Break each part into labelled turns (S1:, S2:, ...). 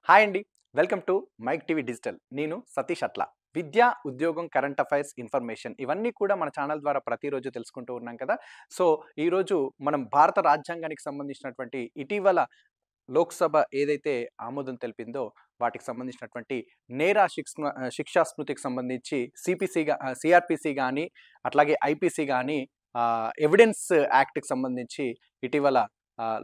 S1: Hi అండి. Welcome to Mic TV digital. నేను సతీష్ అట్ల. విద్య, ఉద్యోగం, కరెంట్ అఫైర్స్, ఇన్ఫర్మేషన్ ఇవన్నీ కూడా మన ఛానల్ ద్వారా ప్రతిరోజు తెలుసుకుంటూ ఉన్నాం కదా! సో, ఈరోజు మనం భారత రాజ్యాంగానికి సంబంధించినటువంటి ఇటీవల లోక్‌సభ ఏదైతే ఆమోదం తెలిపిందో, వాటికి సంబంధించినటువంటి శిక్షా స్మృతికి సంబంధించి సీఆర్‌పీసీ గాని, అట్లాగే ఐపీసీ గాని ఎవిడెన్స్ యాక్ట్‌కి సంబంధించి ఇటీవల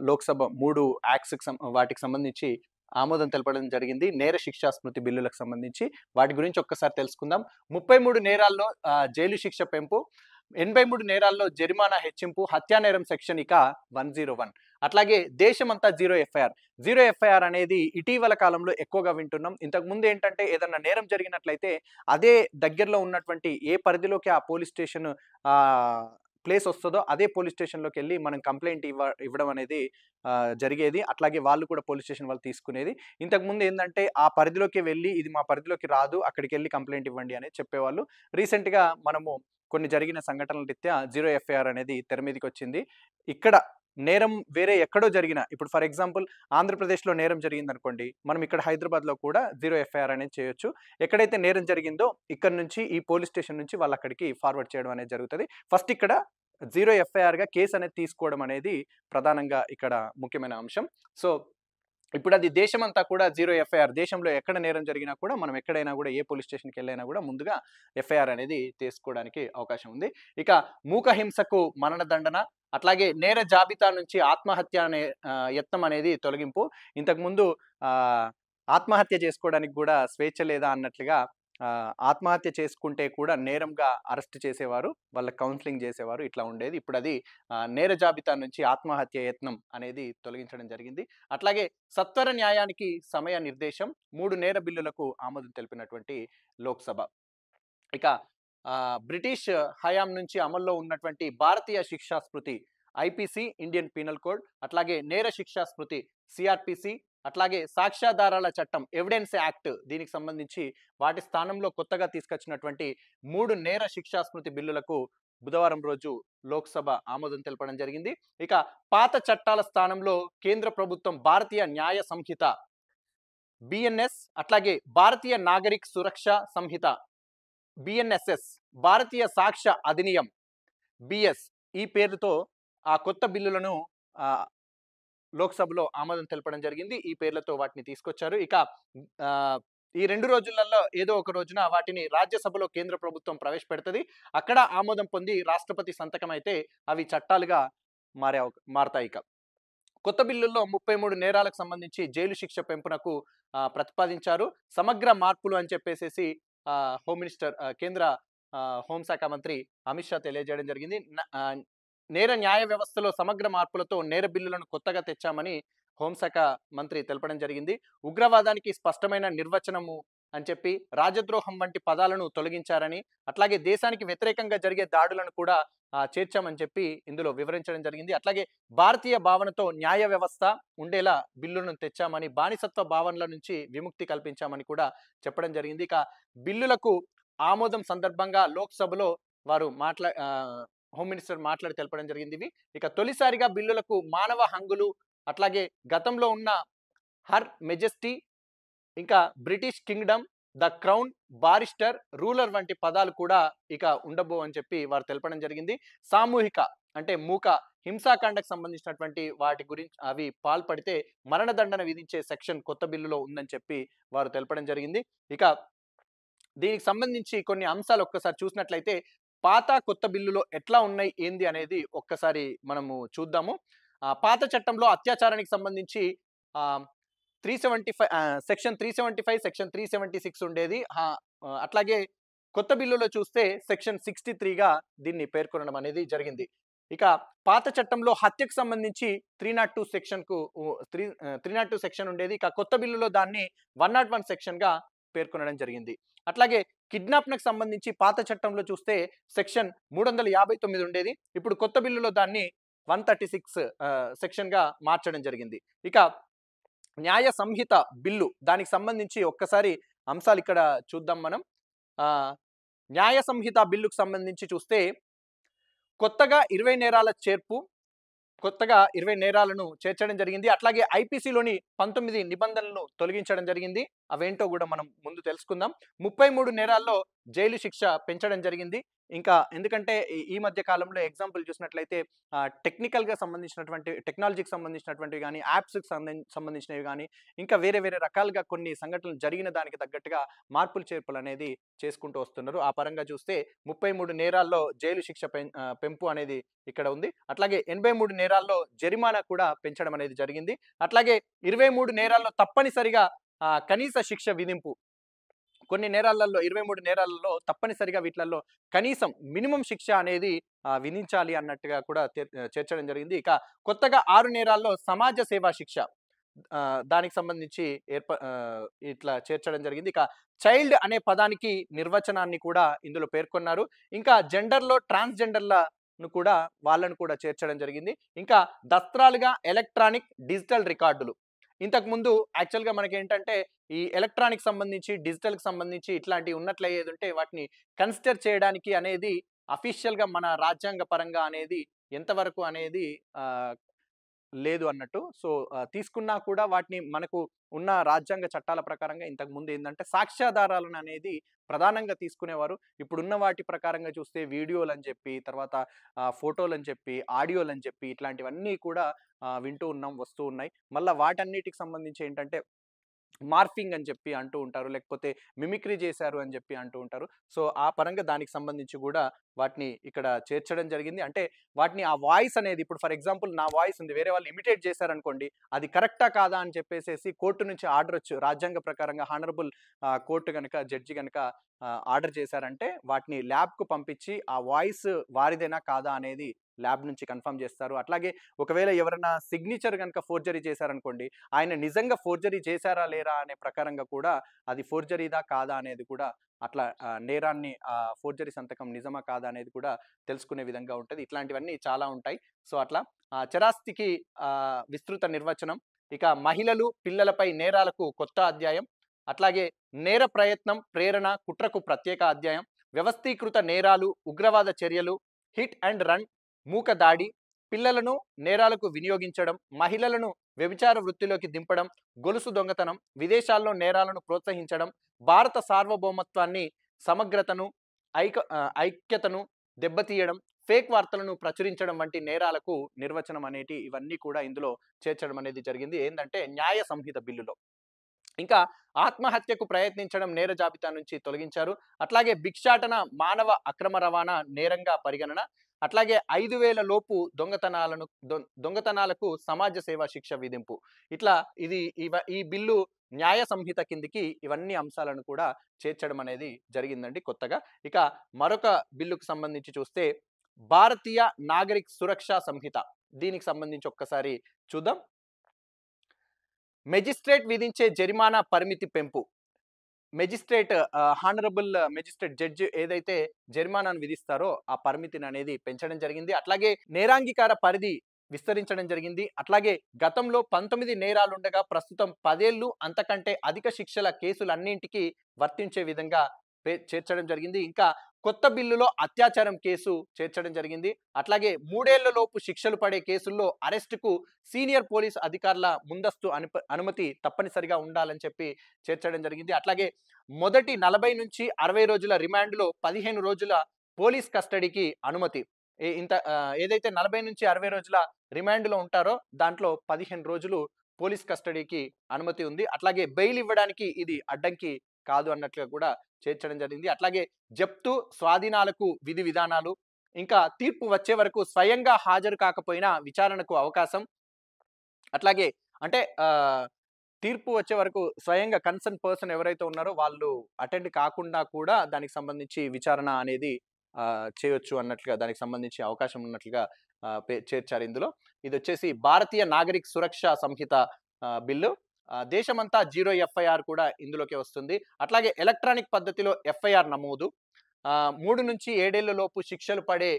S1: లోక్‌సభ 3 యాక్ట్స్‌కి వాటికి సంబంధించి ఆమోదం తెలపడం జరిగింది. నేర శిక్షా స్మృతి బిల్లులకు సంబంధించి. వాటి గురించి ఒక్కసారి తెలుసుకుందాం. 33 నేరాల్లో జైలు శిక్ష పెంపు, 83 నేరాల్లో జరిమానా హెచ్చింపు, హత్యా నేరం సెక్షన్ ఇక 101. అట్లాగే దేశమంతా జీరో ఎఫ్ఐఆర్. జీరో ఎఫ్ఐఆర్ అనేది ఇటీవల కాలంలో ఎక్కువగా వింటున్నాం. ఇంతకుముందు ఏంటంటే ఏదన్నా నేరం జరిగినట్లయితే అదే దగ్గరలో ఉన్నటువంటి ఏ పరిధిలోకి ఆ పోలీస్ స్టేషన్ ప్లేస్ వస్తదో అదే పోలీస్ స్టేషన్‌లోకెళ్ళి మనం కంప్లెయింట్ ఇవ్వడం అనేది జరిగేది. అట్లాగే వాళ్ళు కూడా పోలీస్ స్టేషన్ వాళ్ళు తీసుకునేది. ఇంతకుముందు ఏందంటే ఆ పరిధిలోకి వెళ్లి ఇది మా పరిధిలోకి రాదు, అక్కడికెళ్లి కంప్లెయింట్ ఇవ్వండి అని చెప్పేవాళ్ళు. రీసెంట్‌గా మనము కొన్ని జరిగిన సంఘటనల రీత్యా జీరో ఎఫ్ఐఆర్ అనేది తెర మీదకొచ్చింది. ఇక్కడ నేరం వేరే ఎక్కడో జరిగినా ఇప్పుడు ఫర్ ఎగ్జాంపుల్ ఆంధ్రప్రదేశ్‌లో నేరం జరిగిందనుకోండి. మనం ఇక్కడ హైదరాబాద్‌లో కూడా జీరో ఎఫ్ఐఆర్ అనేది చేయొచ్చు. ఎక్కడైతే నేరం జరిగిందో ఇక్కడి నుంచి ఈ పోలీస్ స్టేషన్ నుంచి వాళ్ళక్కడికి ఫార్వర్డ్ చేయడం అనేది జరుగుతది. ఫస్ట్ ఇక్కడ జీరో ఎఫ్ఐఆర్‌గా కేస్ అనేది తీసుకోవడం అనేది ప్రధానంగా ఇక్కడ ముఖ్యమైన అంశం. సో, ఇప్పుడది దేశమంతా కూడా జీరో ఎఫ్ఐఆర్. దేశంలో ఎక్కడ నేరం జరిగినా కూడా మనం ఎక్కడైనా గూడా ఏ పోలీస్ స్టేషన్‌కెళ్ళైనా గూడా ముందుగా ఎఫ్ఐఆర్ అనేది తీసుకోవడానికి అవకాశం ఉంది. ఇక మూక హింసకు మరణదండన, అట్లాగే నేర జాబితా నుంచి ఆత్మహత్య అనే యత్నం అనేది తొలగింపు. ఇంతకుముందు ఆహ్, ఆత్మహత్య చేసుకోవడానికి గూడా స్వేచ్ఛ లేదా అన్నట్లుగా ఆత్మహత్య చేసుకుంటే కూడా నేరంగా అరెస్ట్ చేసేవారు. వాళ్ళకి కౌన్సెలింగ్ జేసేవారు. ఇట్లా ఉండేది. ఇప్పుడది నేర జాబితా నుంచి ఆత్మహత్య యత్నం అనేది తొలగించడం జరిగింది. అట్లాగే సత్వర న్యాయానికి సమయ నిర్దేశం 3 నేర బిల్లులకు ఆమోదం తెలిపినటువంటి లోక్‌సభ. ఇక బ్రిటిష్ హయాం నుంచి అమల్లో ఉన్నటువంటి భారతీయ శిక్షా స్మృతి ఐపీసీ ఇండియన్ పీనల్ కోడ్, అట్లాగే నేర శిక్షా స్మృతి సిఆర్‌పిసి, అట్లాగే సాక్ష్యాధారాల చట్టం ఎవిడెన్స్ యాక్ట్ దీనికి సంబంధించి వాటి స్థానంలో కొత్తగా తీసుకొచ్చినటువంటి 3 నేర శిక్షా స్మృతి బిల్లులకు బుధవారం రోజు లోక్సభ ఆమోదం తెలపడం జరిగింది. ఇక పాత చట్టాల స్థానంలో కేంద్ర ప్రభుత్వం భారతీయ న్యాయ సంహిత బిఎన్ఎస్, అట్లాగే భారతీయ నాగరిక్ సురక్ష సంహిత బిఎన్ఎస్ఎస్, భారతీయ సాక్ష్య అధినియం బిఎస్ ఈ పేరుతో ఆ కొత్త బిల్లులను ఆహ్, లోక్‌సభలో ఆమోదం తెలపడం జరిగింది. ఈ పేర్లతో వాటిని తీసుకొచ్చారు. ఇక ఆహ్, ఈ 2 రోజులలో ఏదో ఒక రోజున వాటిని రాజ్యసభలో కేంద్ర ప్రభుత్వం ప్రవేశపెడతది. అక్కడ ఆమోదం పొంది రాష్ట్రపతి సంతకం అయితే అవి చట్టాలుగా మారతాయిక. కొత్త బిల్లుల్లో 33 నేరాలకు సంబంధించి జైలు శిక్ష పెంపునకు ప్రతిపాదించారు. సమగ్ర మార్పులు అని చెప్పేసేసి కేంద్ర హోంశాఖ మంత్రి అమిత్ షా తెలియజేయడం జరిగింది. నేర న్యాయ వ్యవస్థలో సమగ్ర మార్పులతో నేర బిల్లులను కొత్తగా తెచ్చామని హోంశాఖ మంత్రి తెలపడం జరిగింది. ఉగ్రవాదానికి స్పష్టమైన నిర్వచనము అని చెప్పి, రాజద్రోహం వంటి పదాలను తొలగించారని, అట్లాగే దేశానికి వ్యతిరేకంగా జరిగే దాడులను కూడా చేర్చామని చెప్పి ఇందులో వివరించడం జరిగింది. అట్లాగే భారతీయ భావనతో న్యాయ వ్యవస్థ ఉండేలా బిల్లులను తెచ్చామని, బానిసత్వ భావనల నుంచి విముక్తి కల్పించామని కూడా చెప్పడం జరిగింది. ఇక బిల్లులకు ఆమోదం సందర్భంగా లోక్‌సభలో వారు హోమ్ మినిస్టర్ మాట్లాడి తెలపడం జరిగింది ఇవి. ఇక తొలిసారిగా బిల్లులకు మానవ హంగులు, అట్లాగే గతంలో ఉన్న హర్ మెజెస్టీ, ఇంకా British kingdom, the crown, barrister, ruler వంటి పదాలు కూడా ఇక ఉండబోవని చెప్పి వారు తెలపడం జరిగింది. సామూహిక అంటే మూక హింసాకాండకు సంబంధించినటువంటి వాటి గురించి అవి పాల్పడితే మరణదండన విధించే సెక్షన్ కొత్త బిల్లులో ఉందని చెప్పి వారు తెలపడం జరిగింది. ఇక దీనికి సంబంధించి కొన్ని అంశాలు ఒక్కసారి చూసినట్లయితే పాత, కొత్త బిల్లులో ఎట్లా ఉన్నాయి, ఏంది అనేది ఒక్కసారి మనము చూద్దాము. పాత చట్టంలో అత్యాచారానికి సంబంధించి ఆహ్, 375 సెక్షన్ 375, సెక్షన్ 376 ఉండేది. అట్లాగే కొత్త బిల్లులో చూస్తే సెక్షన్ 63గా దీన్ని పేర్కొనడం అనేది జరిగింది. ఇక పాత చట్టంలో హత్యకు సంబంధించి 302 సెక్షన్‌కు 302 సెక్షన్ ఉండేది. ఇక కొత్త బిల్లులో దాన్ని 101 సెక్షన్‌గా పేర్కొనడం జరిగింది. అట్లాగే కిడ్నాప్‌కి సంబంధించి పాత చట్టంలో చూస్తే సెక్షన్ 359 ఉండేది. ఇప్పుడు కొత్త బిల్లులో దాన్ని 136 సెక్షన్‌గా మార్చడం జరిగింది. ఇక న్యాయ సంహిత బిల్లు దానికి సంబంధించి ఒక్కసారి అంశాలు ఇక్కడ చూద్దాం మనం. న్యాయ సంహిత బిల్లుకు సంబంధించి చూస్తే కొత్తగా 20 నేరాల చేర్పు, కొత్తగా 20 నేరాలను చేర్చడం జరిగింది. అట్లాగే ఐపీసీలోని 19 నిబంధనలను తొలగించడం జరిగింది. అవేంటో గూడా మనం ముందు తెలుసుకుందాం. 33 నేరాల్లో జైలు శిక్ష పెంచడం జరిగింది. ఇంకా ఎందుకంటే ఈ మధ్య కాలంలో ఎగ్జాంపుల్ చూసినట్లయితే టెక్నికల్‌గా సంబంధించినటువంటి టెక్నాలజీకి సంబంధించినటువంటివి గానీ, యాప్స్‌కి సంబంధించినవి గానీ, ఇంకా వేరే వేరే రకాలుగా కొన్ని సంఘటనలు జరిగిన దానికి తగ్గట్టుగా మార్పులు చేర్పులనేది చేసుకుంటూ వస్తున్నారు. ఆ పరంగా చూస్తే 33 నేరాల్లో జైలు శిక్ష పెంపు అనేది ఇక్కడ ఉంది. అట్లాగే 83 నేరాల్లో జరిమానా కూడా పెంచడం అనేది జరిగింది. అట్లాగే 23 నేరాల్లో తప్పనిసరిగా కనీస శిక్ష విధింపు. కొన్ని నేరాలలో 23 నేరాలలో తప్పనిసరిగా వీటిలలో కనీసం మినిమమ్ శిక్ష అనేది విధించాలి అన్నట్టుగా కూడా చేర్చడం జరిగింది. ఇక కొత్తగా 6 నేరాల్లో సమాజ సేవా శిక్ష దానికి సంబంధించి ఇట్లా చేర్చడం జరిగింది. ఇక చైల్డ్ అనే పదానికి నిర్వచనాన్ని కూడా ఇందులో పేర్కొన్నారు. ఇంకా జెండర్‌లో ట్రాన్స్‌జెండర్‌లను కూడా వాళ్ళను కూడా చేర్చడం జరిగింది. ఇంకా దస్త్రాలుగా ఎలక్ట్రానిక్, డిజిటల్ రికార్డులు. ఇంతకుముందు యాక్చువల్‌గా మనకేంటంటే ఈ ఎలక్ట్రానిక్ సంబంధించి, డిజిటల్‌కి సంబంధించి ఇట్లాంటివి ఉన్నట్లయ్యేదుంటే వాటిని కన్సిడర్ చేయడానికి అనేది అఫీషియల్‌గా మన రాజ్యాంగ పరంగా అనేది ఎంతవరకు అనేది ఆహ్, లేదు అన్నట్టు. సో, తీసుకున్నా కూడా వాటిని మనకు ఉన్న రాజ్యాంగ చట్టాల ప్రకారంగా ఇంతకుముందు ఏందంటే సాక్ష్యాధారాలననేది ప్రధానంగా తీసుకునేవారు. ఇప్పుడున్న వాటి ప్రకారంగా చూస్తే వీడియోలని చెప్పి, తర్వాత ఫోటోలని చెప్పి, ఆడియోలని చెప్పి ఇట్లాంటివన్నీ కూడా వింటూ ఉన్నాం, వస్తూ ఉన్నాయి. మళ్ళా వాటన్నిటికి సంబంధించి ఏంటంటే మార్ఫింగ్ అని చెప్పి అంటూ ఉంటారు. లేకపోతే మిమిక్రీ చేశారు అని చెప్పి అంటూ ఉంటారు. సో, ఆ పరంగా దానికి సంబంధించి గూడా వాటిని ఇక్కడ చేర్చడం జరిగింది. అంటే వాటిని ఆ వాయిస్ అనేది ఇప్పుడు ఫర్ ఎగ్జాంపుల్ నా వాయిస్ ఉంది. వేరే వాళ్ళు ఇమిటేట్ చేశారనుకోండి. అది కరెక్టా కాదా అని చెప్పేసేసి కోర్టు నుంచి ఆర్డర్ రాజ్యాంగ ప్రకారంగా హానరబుల్ కోర్ట్ గనక జడ్జి గనక ఆర్డర్ చేశారంటే వాటిని ల్యాబ్‌కు పంపించి ఆ వాయిస్ వారిదేనా కాదా అనేది ల్యాబ్ నుంచి కన్ఫర్మ్ చేస్తారు. అట్లాగే ఒకవేళ ఎవరైనా సిగ్నేచర్ గనక ఫోర్జరీ చేశారనుకోండి. ఆయన నిజంగా ఫోర్జరీ చేశారా లేరా అనే ప్రకారంగా కూడా అది ఫోర్జరీదా కాదా అనేది కూడా అట్లా నేరాన్ని ఫోర్జరీ సంతకం నిజమా కాదా అనేది కూడా తెలుసుకునే విధంగా ఉంటది. ఇట్లాంటివన్నీ చాలా ఉంటాయి. సో, అట్లా చరాస్తికి విస్తృత నిర్వచనం. ఇక మహిళలు, పిల్లలపై నేరాలకు కొత్త అధ్యాయం. అట్లాగే నేర ప్రయత్నం, ప్రేరణ, కుట్రకు ప్రత్యేక అధ్యాయం. వ్యవస్థీకృత నేరాలు, ఉగ్రవాద చర్యలు, హిట్ అండ్ రన్, మూక దాడి, పిల్లలను నేరాలకు వినియోగించడం, మహిళలను వ్యభిచార వృత్తిలోకి దింపడం, గొలుసు దొంగతనం, విదేశాల్లో నేరాలను ప్రోత్సహించడం, భారత సార్వభౌమత్వాన్ని, సమగ్రతను, ఐక్యతను దెబ్బతీయడం, ఫేక్ వార్తలను ప్రచురించడం వంటి నేరాలకు నిర్వచనం అనేటి ఇవన్నీ కూడా ఇందులో చేర్చడం అనేది జరిగింది. ఏందంటే న్యాయ సంహిత బిల్లులో. ఇంకా ఆత్మహత్యకు ప్రయత్నించడం నేర జాబితా నుంచి తొలగించారు. అట్లాగే భిక్షాటన, మానవ అక్రమ రవాణా నేరంగా పరిగణన. అట్లాగే 5,000 లోపు దొంగతనాలకు సమాజ సేవా శిక్ష విధింపు. ఇట్లా ఇది ఈ బిల్లు న్యాయ సంహిత కిందికి ఇవన్నీ అంశాలను కూడా చేర్చడం అనేది జరిగిందండి కొత్తగా. ఇక మరొక బిల్లుకు సంబంధించి చూస్తే భారతీయ నాగరిక్ సురక్ష సంహిత. దీనికి సంబంధించి ఒక్కసారి చూద్దాం. మెజిస్ట్రేట్ విధించే జరిమానా పరిమితి పెంపు. మెజిస్ట్రేట్ హానరబుల్ మెజిస్ట్రేట్ జడ్జి ఏదైతే జరిమానాను విధిస్తారో ఆ పరిమితిని అనేది పెంచడం జరిగింది. అట్లాగే నేరాంగీకార పరిధి విస్తరించడం జరిగింది. అట్లాగే గతంలో 19 నేరాలుండగా ప్రస్తుతం 10 ఏళ్ళు అంతకంటే అధిక శిక్షల కేసులన్నింటికి వర్తించే విధంగా చేర్చడం జరిగింది. ఇంకా కొత్త బిల్లులో అత్యాచారం కేసు చేర్చడం జరిగింది. అట్లాగే 3 ఏళ్ల లోపు శిక్షలు పడే కేసుల్లో అరెస్టుకు సీనియర్ పోలీస్ అధికారుల ముందస్తు అనుమతి తప్పనిసరిగా ఉండాలని చెప్పి చేర్చడం జరిగింది. అట్లాగే మొదటి 40 నుంచి 60 రోజుల రిమాండ్‌లో 15 రోజుల పోలీస్ కస్టడీకి అనుమతి. ఏదైతే 40 నుంచి 60 రోజుల రిమాండ్‌లో ఉంటారో దాంట్లో 15 రోజులు పోలీస్ కస్టడీకి అనుమతి ఉంది. అట్లాగే బెయిల్ ఇవ్వడానికి ఇది అడ్డంకి కాదు అన్నట్లుగా కూడా చేర్చడం జరిగింది. అట్లాగే జప్తు, స్వాధీనాలకు విధి విధానాలు, ఇంకా తీర్పు వచ్చే వరకు స్వయంగా హాజరు కాకపోయినా విచారణకు అవకాశం. అట్లాగే అంటే తీర్పు వచ్చే వరకు స్వయంగా కన్సర్న్ పర్సన్ ఎవరైతే ఉన్నారో వాళ్ళు అటెండ్ కాకుండా కూడా దానికి సంబంధించి విచారణ అనేది చేయొచ్చు అన్నట్లుగా దానికి సంబంధించి అవకాశం ఉన్నట్లుగా చేర్చారు ఇందులో. ఇదొచ్చేసి భారతీయ నాగరిక్ సురక్ష సంహిత బిల్లు. దేశమంతా 0 ఎఫ్ఐఆర్ కూడా ఇందులోకే వస్తుంది. అట్లాగే ఎలక్ట్రానిక్ పద్ధతిలో ఎఫ్ఐఆర్ నమోదు. 3 నుంచి 7 ఏళ్ల లోపు శిక్షలు పడే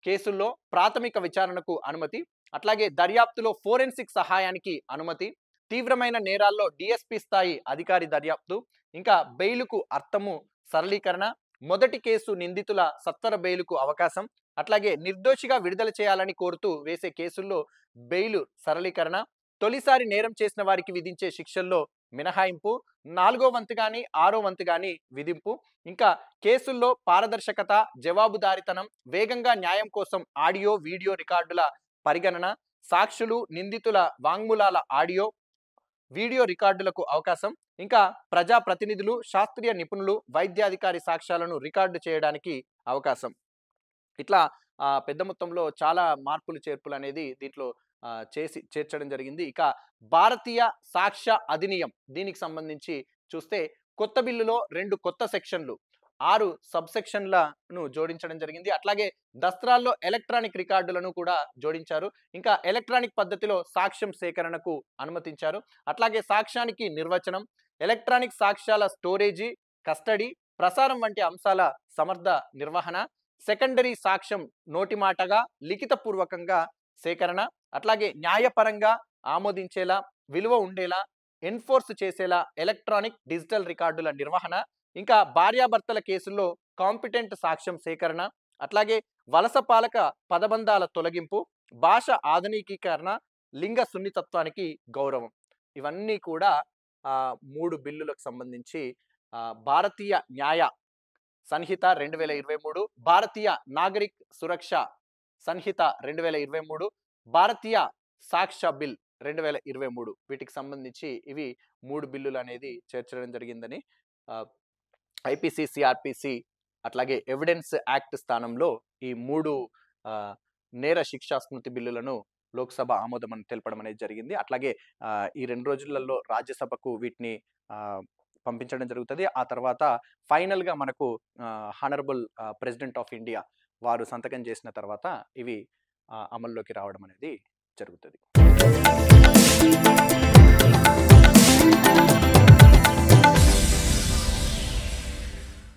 S1: కేసుల్లో ప్రాథమిక విచారణకు అనుమతి. అట్లాగే దర్యాప్తులో ఫోరెన్సిక్ సహాయానికి అనుమతి. తీవ్రమైన నేరాల్లో డీఎస్పీ స్థాయి అధికారి దర్యాప్తు. ఇంకా బెయిలుకు అర్థము సరళీకరణ. మొదటి కేసు నిందితుల సత్వర బెయిలుకు అవకాశం. అట్లాగే నిర్దోషిగా విడుదల చేయాలని కోరుతూ వేసే కేసుల్లో బెయిల్ సరళీకరణ, తొలిసారి నేరం చేసిన వారికి విధించే శిక్షల్లో మినహాయింపు, 4వ వంతు గాని 6వ వంతు గాని విధింపు, ఇంకా కేసుల్లో పారదర్శకత, జవాబుదారీతనం, వేగంగా న్యాయం కోసం ఆడియో వీడియో రికార్డుల పరిగణన, సాక్షులు నిందితుల వాంగ్మూలాల ఆడియో వీడియో రికార్డులకు అవకాశం, ఇంకా ప్రజా ప్రతినిధులు, శాస్త్రీయ నిపుణులు, వైద్యాధికారి సాక్ష్యాలను రికార్డు చేయడానికి అవకాశం. ఇట్లా పెద్ద మొత్తంలో చాలా మార్పులు చేర్పులు అనేది దీంట్లో చేర్చడం జరిగింది. ఇక భారతీయ సాక్ష్య అధినియం దీనికి సంబంధించి చూస్తే కొత్త బిల్లులో 2 కొత్త సెక్షన్లు, 6 సబ్ సెక్షన్లను జోడించడం జరిగింది. అట్లాగే దస్త్రాల్లో ఎలక్ట్రానిక్ రికార్డులను కూడా జోడించారు. ఇంకా ఎలక్ట్రానిక్ పద్ధతిలో సాక్ష్యం సేకరణకు అనుమతించారు. అట్లాగే సాక్ష్యానికి నిర్వచనం, ఎలక్ట్రానిక్ సాక్ష్యాల స్టోరేజీ, కస్టడీ, ప్రసారం వంటి అంశాల సమర్థ నిర్వహణ, సెకండరీ సాక్ష్యం నోటిమాటగా, లిఖితపూర్వకంగా సేకరణ, అట్లాగే న్యాయపరంగా ఆమోదించేలా, విలువ ఉండేలా, ఎన్ఫోర్స్ చేసేలా ఎలక్ట్రానిక్ డిజిటల్ రికార్డుల నిర్వహణ, ఇంకా భార్యాభర్తల కేసుల్లో కాంపిటెంట్ సాక్ష్యం సేకరణ, అట్లాగే వలస పాలక పదబంధాల తొలగింపు, భాష ఆధునికీకరణ, లింగ సున్నితత్వానికి గౌరవం. ఇవన్నీ కూడా 3 బిల్లులకు సంబంధించి భారతీయ న్యాయ సంహిత 2023, భారతీయ నాగరిక్ సురక్ష సంహిత 2023, భారతీయ సాక్ష్య బిల్ 2023 వీటికి సంబంధించి ఇవి 3 బిల్లులు అనేది చేర్చడం జరిగిందని ఐపీసీ, సిఆర్పిసి అట్లాగే ఎవిడెన్స్ యాక్ట్ స్థానంలో ఈ 3 నేర శిక్షా స్మృతి బిల్లులను లోక్సభ ఆమోదం తెలపడం అనేది జరిగింది. అట్లాగే ఈ 2 రోజులలో రాజ్యసభకు వీటిని పంపించడం జరుగుతుంది. ఆ తర్వాత ఫైనల్గా మనకు హానరబుల్ ప్రెసిడెంట్ ఆఫ్ ఇండియా వారు సంతకం చేసిన తర్వాత ఇవి అమల్లోకి రావడం అనేది జరుగుతుంది.